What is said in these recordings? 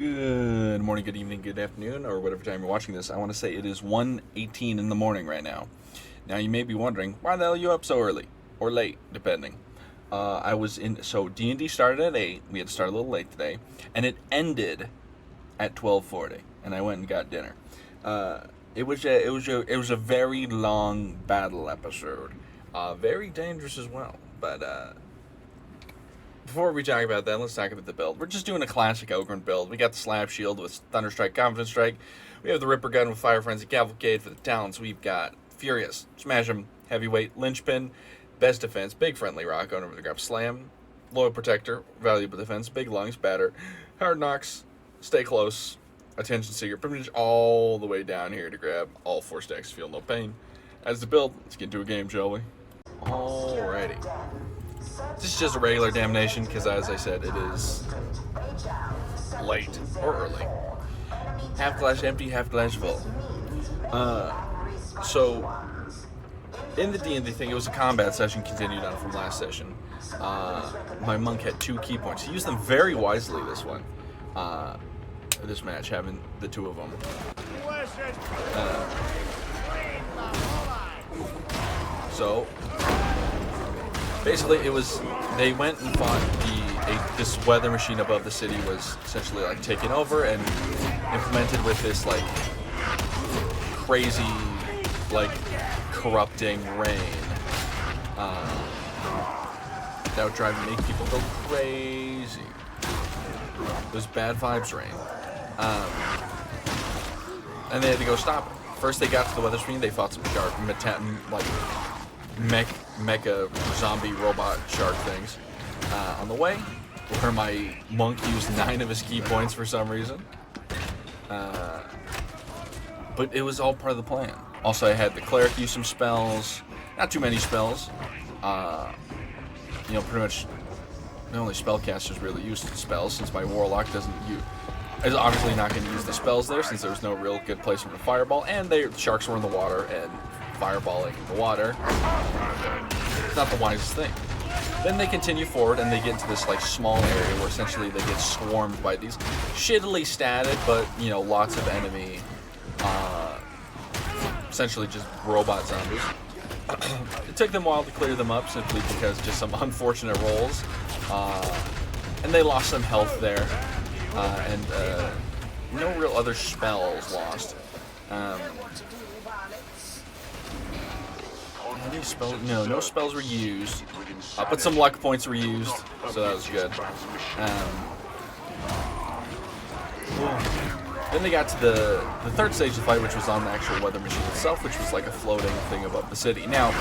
Good morning, good evening, good afternoon, or whatever time you're watching this. I want to say it is 1:18 in the morning right now. Now you may be wondering, why the hell are you up so early? Or late, depending. So D&D started at 8, we had to start a little late today, and it ended at 12:40, and I went and got dinner. It was a very long battle episode. Very dangerous as well, but before we talk about that, let's talk about the build. We're just doing a classic Ogryn build. We got the Slap Shield with Thunder Strike, Confidence Strike. We have the Ripper Gun with Fire Frenzy, Cavalcade for the talents. We've got Furious, Smash 'em, Heavyweight, Linchpin, Best Defense, Big Friendly Rock, going over the grab, Slam, Loyal Protector, Valuable Defense, Big Lungs, Batter, Hard Knocks, Stay Close, Attention Seeker, pretty much all the way down here to grab all 4 stacks, Feel No Pain. As the build, let's get into a game, shall we? Alrighty. This is just a regular damnation because, as I said, it is late or early. Half glass empty, half glass full. So in the D&D thing, it was a combat session continued on from last session. My monk had 2 key points. He used them very wisely this one. This match, having the 2 of them. So basically, they went and fought this weather machine above the city was essentially like taken over and implemented with this like crazy, like corrupting rain that would make people go crazy. It was bad vibes rain, and they had to go stop it. First, they got to the weather machine. They fought some shark, mecha zombie robot shark things on the way, where my monk used 9 of his key points for some reason. But it was all part of the plan. Also, I had the cleric use some spells, not too many spells. Pretty much the only spellcasters really used spells, since my warlock is obviously not going to use the spells there, since there was no real good place for the fireball, and the sharks were in the water, and fireballing in the water, it's not the wisest thing. Then they continue forward and they get into this like small area where essentially they get swarmed by these shittily statted, but lots of enemy, essentially just robot zombies. It took them a while to clear them up, simply because just some unfortunate rolls, and they lost some health there, and no real other spells lost. Any spell? No spells were used, but some luck points were used, so that was good. Then they got to the third stage of the fight, which was on the actual weather machine itself, which was like a floating thing above the city. Now,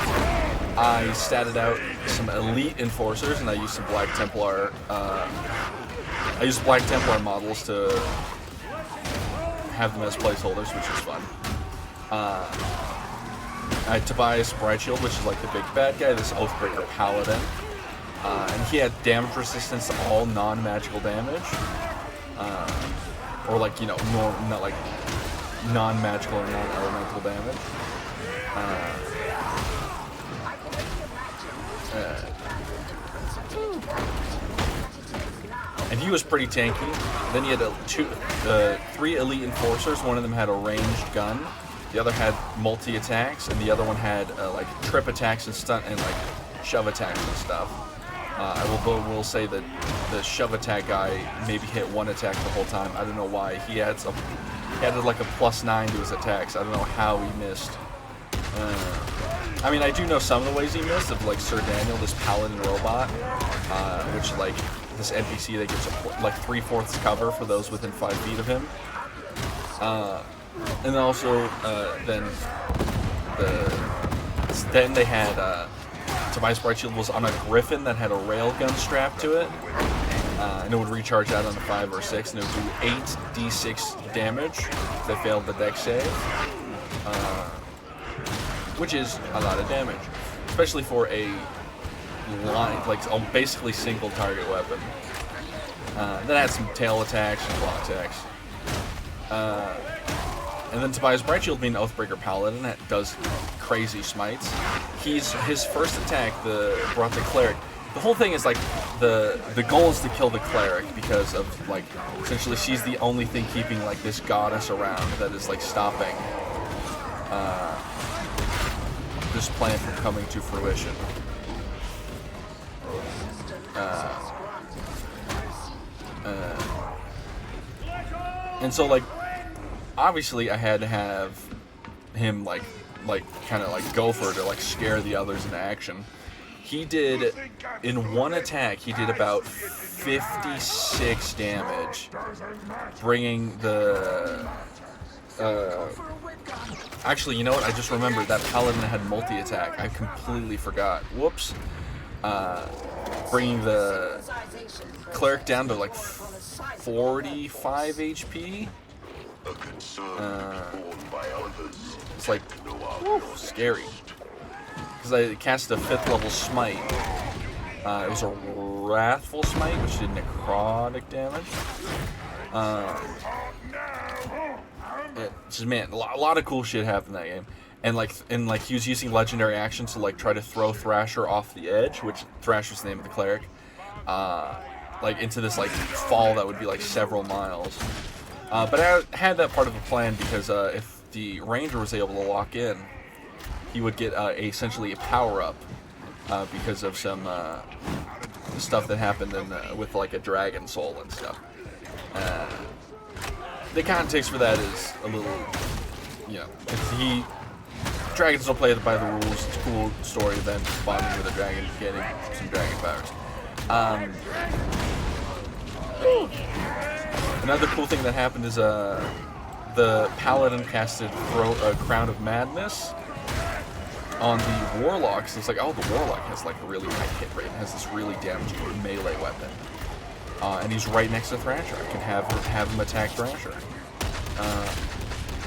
I statted out some elite enforcers, and I used some Black Templar. I used Black Templar models to have them as placeholders, which is fun. I had Tobias Brightshield, which is like the big bad guy, this Oathbreaker Paladin. And he had damage resistance to all non-magical damage. Or like, not like non-magical or non-elemental damage. And he was pretty tanky. Then he had 3 elite enforcers. One of them had a ranged gun. The other had multi-attacks, and the other one had like trip attacks and stunt and like shove attacks and stuff. I will say that the shove attack guy maybe hit 1 attack the whole time. I don't know why. He had like a +9 to his attacks. I don't know how he missed. I do know some of the ways he missed, of like Sir Daniel, this paladin robot, which like this NPC that gets like 3/4 cover for those within 5 feet of him. And also, then they had Tobias Brightshield was on a griffin that had a railgun strapped to it, and it would recharge out on a 5 or 6, and it would do 8d6 damage if they failed the dex save, which is a lot of damage, especially for a basically single target weapon. Then I had some tail attacks and claw attacks. And then Tobias Brightshield, being an Oathbreaker Paladin, that does crazy smites. His first attack brought the cleric the whole thing is like the goal is to kill the cleric because of like essentially she's the only thing keeping like this goddess around that is like stopping this plan from coming to fruition. And so like obviously I had to have him like kind of like go for it to like scare the others into action. He did, in one attack, he did about 56 damage, bringing the, actually, you know what, I just remembered, that paladin had multi-attack, I completely forgot, whoops, bringing the cleric down to like 45 HP, it's like, whew, scary. Because I cast a 5th level smite. It was a wrathful smite, which did necrotic damage. Just man, a lot of cool shit happened in that game. And he was using legendary actions to like try to throw Thrasher off the edge, which Thrasher's the name of the cleric. Like into this like fall that would be like several miles. But I had that part of the plan because if the ranger was able to lock in, he would get essentially a power-up because of some stuff that happened with like a dragon soul and stuff. The context for that is a little, you know, dragons don't play by the rules. It's a cool story of them bonding with a dragon, getting some dragon powers. Another cool thing that happened is the paladin casted Crown of Madness on the warlocks. It's like, oh, the warlock has like a really high hit rate, has this really damaging melee weapon, and he's right next to Thrasher. I can have him attack Thrasher.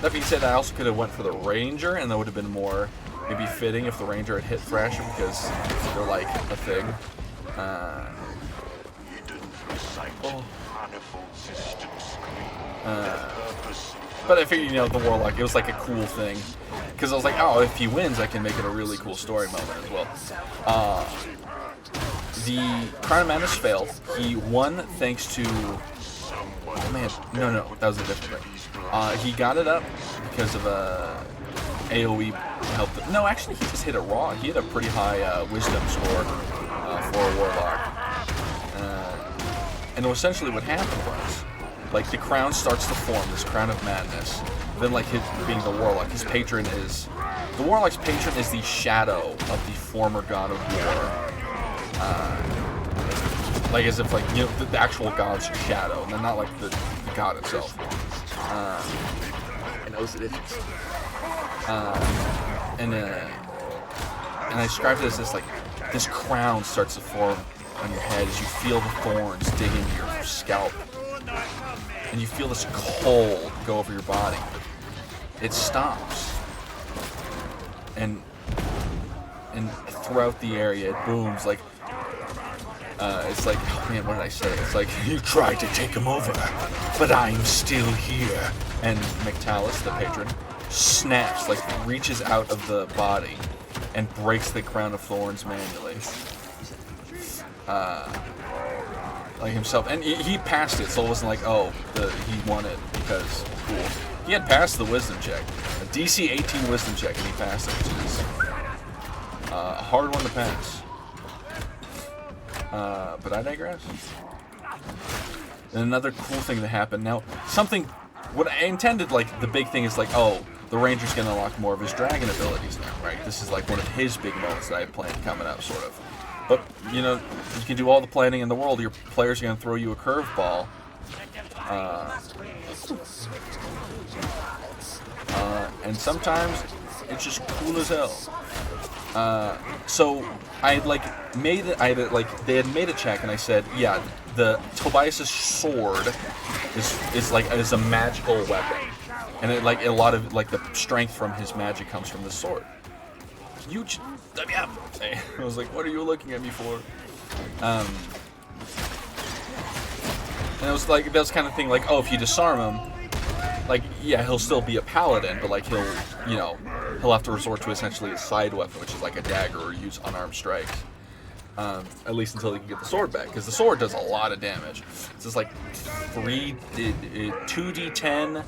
That being said, I also could have went for the ranger, and that would have been more maybe fitting if the ranger had hit Thrasher because they're like a thing. But I figured, you know, the warlock, it was like a cool thing. Because I was like, oh, if he wins, I can make it a really cool story moment as well. The Crown of Madness failed. He won thanks to... Oh, man. No, that was a different thing. He got it up because of AoE helped him. No, actually, he just hit it raw. He had a pretty high wisdom score for a warlock. And essentially what happened was, like, the crown starts to form, this Crown of Madness. Then, like, being the warlock, his patron is... The warlock's patron is the shadow of the former god of war. Like, as if, like, you know, the actual god's shadow, and not, like, the god itself. I know it itches. And I described it as this, like, this crown starts to form on your head as you feel the thorns dig into your scalp. And you feel this cold go over your body. It stops. And throughout the area, it booms like, it's like, oh man, what did I say? It's like, you tried to take him over, but I'm still here. And McTalis, the patron, snaps, like reaches out of the body and breaks the crown of thorns manually. Like himself, and he passed it, so it wasn't like, oh, he won it because cool. He had passed the wisdom check, a DC 18 wisdom check, and he passed it, which is a hard one to pass. But I digress. And another cool thing that happened. Now, what I intended, like, the big thing is like, oh, the ranger's gonna unlock more of his dragon abilities now, right? This is like one of his big moments that I had planned coming up, sort of. But, you know, you can do all the planning in the world. Your players are going to throw you a curveball. And sometimes it's just cool as hell. So I had they had made a check, and I said, yeah, the Tobias's sword is a magical weapon, and it, like, a lot of like the strength from his magic comes from the sword. Let me up. I was like, what are you looking at me for? And it was like, that was kind of thing like, oh, if you disarm him, like, yeah, he'll still be a paladin, but like he'll have to resort to essentially a side weapon, which is like a dagger, or use unarmed strikes. At least until he can get the sword back, because the sword does a lot of damage. It's just like 2d10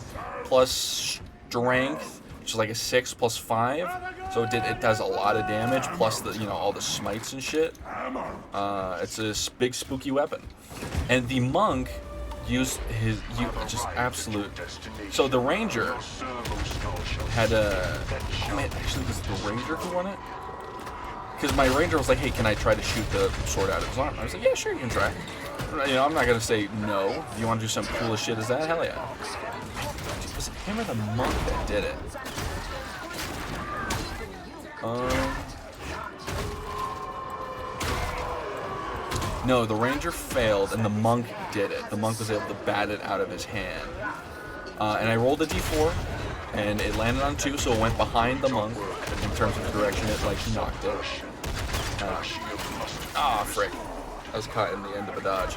plus strength, which is like a 6 plus 5. So it does a lot of damage, plus the all the smites and shit. It's a big spooky weapon, and the monk used just absolute. So the ranger had actually was it the ranger who won it? Because my ranger was like, hey, can I try to shoot the sword out of his arm? I was like, yeah, sure, you can try. I'm not gonna say no. If you want to do some cool as shit as that, hell yeah. Was it him or the monk that did it? No, the ranger failed and the monk did it. The monk was able to bat it out of his hand. And I rolled a d4 and it landed on 2, so it went behind the monk in terms of the direction it knocked it. Frick. I was caught in the end of a dodge.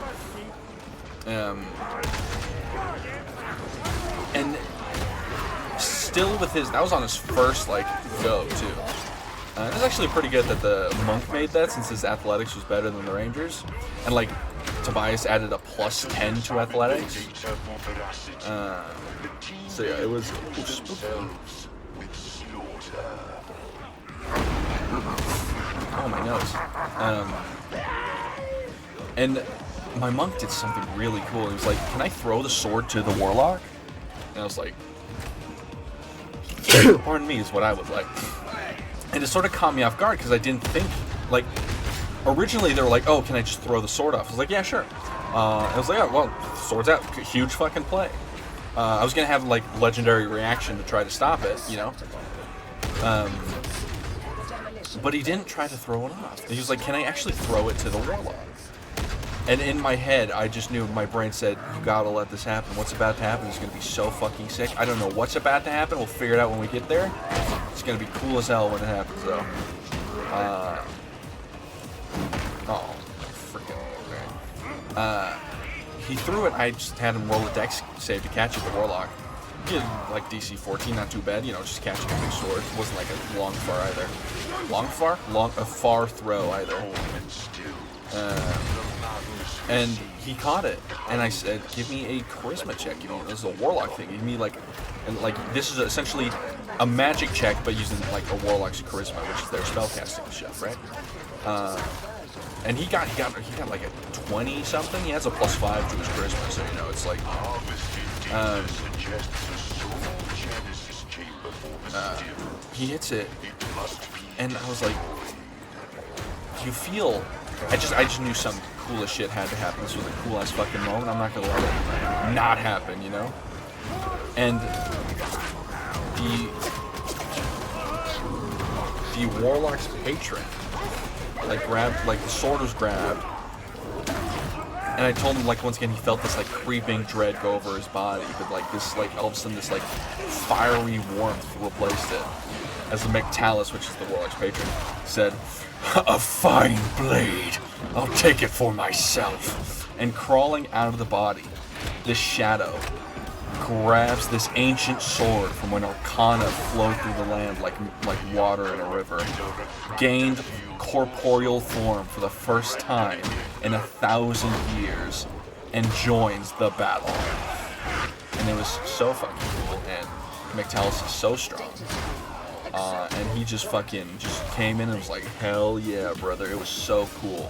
And still with his, that was on his first go too. It was actually pretty good that the monk made that, since his athletics was better than the rangers, and Tobias added a plus 10 to athletics. So yeah, it was spooky. Oh, my nose. And my monk did something really cool. He was like, can I throw the sword to the warlock? And I was like, pardon me, is what I was like. And it sort of caught me off guard, because I didn't think, originally they were like, oh, can I just throw the sword off? I was like, yeah, sure. I was like, oh, well, sword's out. Huge fucking play. I was going to have, legendary reaction to try to stop it, but he didn't try to throw it off. He was like, can I actually throw it to the warlock? And in my head, I just knew, my brain said, you gotta let this happen. What's about to happen is gonna be so fucking sick. I don't know what's about to happen. We'll figure it out when we get there. It's gonna be cool as hell when it happens, though. Freaking. He threw it. I just had him roll a dex save to catch it, the warlock. He had DC 14, not too bad. Just catching a big sword. It wasn't a long far either. A far throw either. And he caught it, and I said, give me a charisma check. This is a warlock thing. Give me this is essentially a magic check, but using a warlock's charisma, which is their spellcasting stuff, right? And he got a 20 something. He has a plus 5 to his charisma, so it's he hits it, and I was like, you feel. I just knew some coolest shit had to happen. This was a cool ass fucking moment. I'm not gonna let it not happen, And the warlock's patron grabbed, the sword was grabbed, and I told him once again he felt this creeping dread go over his body, but this all of a sudden this fiery warmth replaced it, as the Mectalus, which is the warlock's patron, said, a fine blade. I'll take it for myself. And crawling out of the body, this shadow grabs this ancient sword from when Arcana flowed through the land like water in a river, gained corporeal form for the first time in 1,000 years, and joins the battle. And it was so fucking cool, and Mectalus is so strong. And he just came in and was like, hell yeah, brother. It was so cool.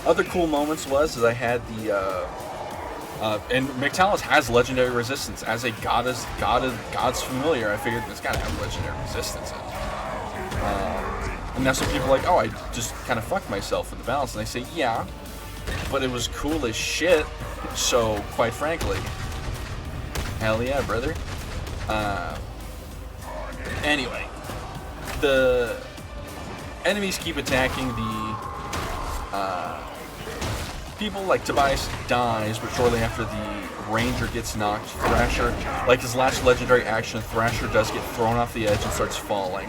Other cool moments is I had the, and Mectalus has legendary resistance. As a god's familiar, I figured it's gotta have legendary resistance in it. And that's what people are like, oh, I just kind of fucked myself with the balance. And I say, yeah, but it was cool as shit. So, quite frankly, hell yeah, brother. Anyway, the enemies keep attacking the people. Tobias dies, but shortly after the ranger gets knocked, Thrasher, his last legendary action, Thrasher does get thrown off the edge and starts falling.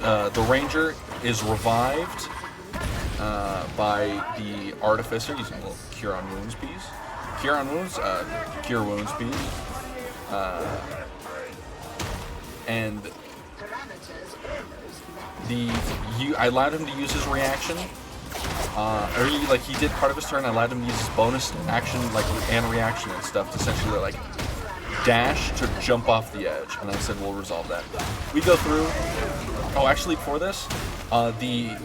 The ranger is revived by the artificer using a little cure on wounds piece. Cure wounds piece. And I allowed him to use his reaction, or he did part of his turn. I allowed him to use his bonus action, and reaction and stuff to essentially like dash to jump off the edge. And I said we'll resolve that. We go through. Oh, actually, before this, the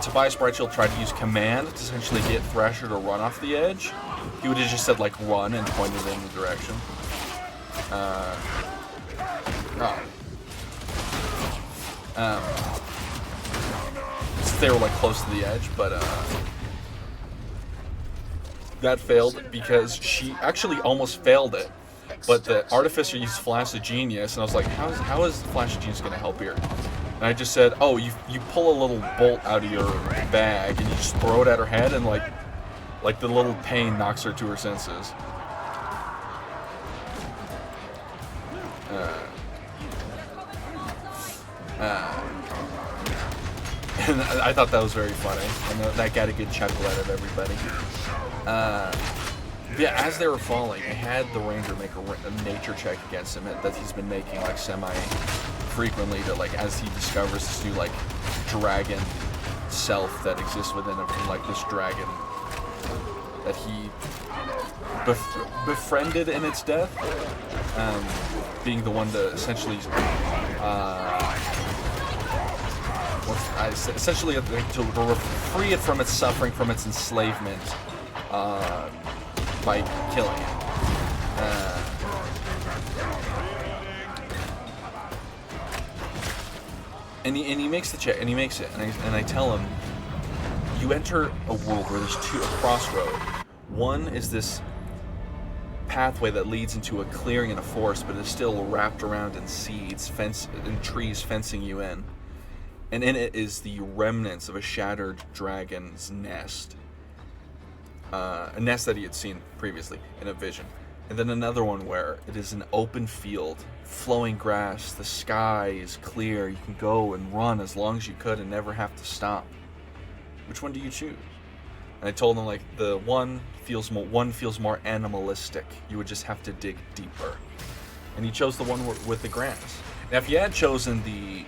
Tobias Brightshield tried to use command to essentially get Thrasher to run off the edge. He would have just said like run and pointed in the direction. They were like close to the edge, but that failed because she actually almost failed it. But the Artificer used Flash of Genius, and I was like, how is Flash of Genius going to help here? And I just said, oh, you pull a little bolt out of your bag and you just throw it at her head, and like the little pain knocks her to her senses. And I thought that was very funny, and that got a good chuckle out of everybody. Yeah, as they were falling, I had the Ranger make a nature check against him that he's been making like semi-frequently to like as he discovers this new like dragon self that exists within him, and like this dragon that he befriended in its death, being the one to essentially essentially to free it from its suffering, from its enslavement, by killing it. And he makes the check, and he makes it, and I tell him, you enter a world where there's a crossroad. One is this pathway that leads into a clearing in a forest, but is still wrapped around in seeds, and trees fencing you in. And in it is the remnants of a shattered dragon's nest. A nest that he had seen previously in a vision. And then another one where it is an open field, flowing grass, the sky is clear, you can go and run as long as you could and never have to stop. Which one do you choose? And I told him like the one feels more animalistic. You would just have to dig deeper. And he chose the one with the grass. Now if you had chosen the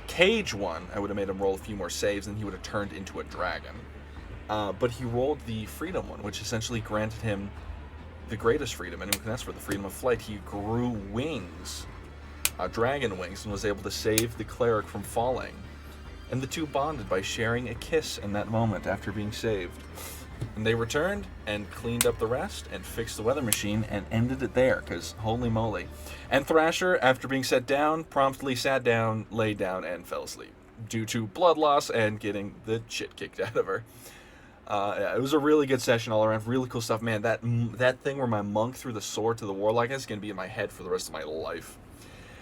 cage one, I would have made him roll a few more saves and he would have turned into a dragon. But he rolled the freedom one, which essentially granted him the greatest freedom anyone can ask for, the freedom of flight. He grew wings, dragon wings, and was able to save the cleric from falling. And the two bonded by sharing a kiss in that moment after being saved. And they returned and cleaned up the rest and fixed the weather machine and ended it there, because holy moly. And Thrasher, after being set down, promptly sat down, laid down, and fell asleep due to blood loss and getting the shit kicked out of her. Yeah, it was a really good session all around. Really cool stuff, man. That thing where my monk threw the sword to the warlock is going to be in my head for the rest of my life.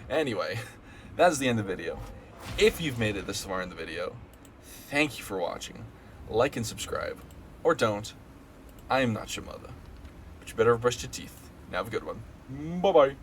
Anyway, that's the end of the video. If you've made it this far in the video, thank you for watching. Like and subscribe. Or don't. I am not your mother. But you better brush your teeth. Now have a good one. Bye-bye.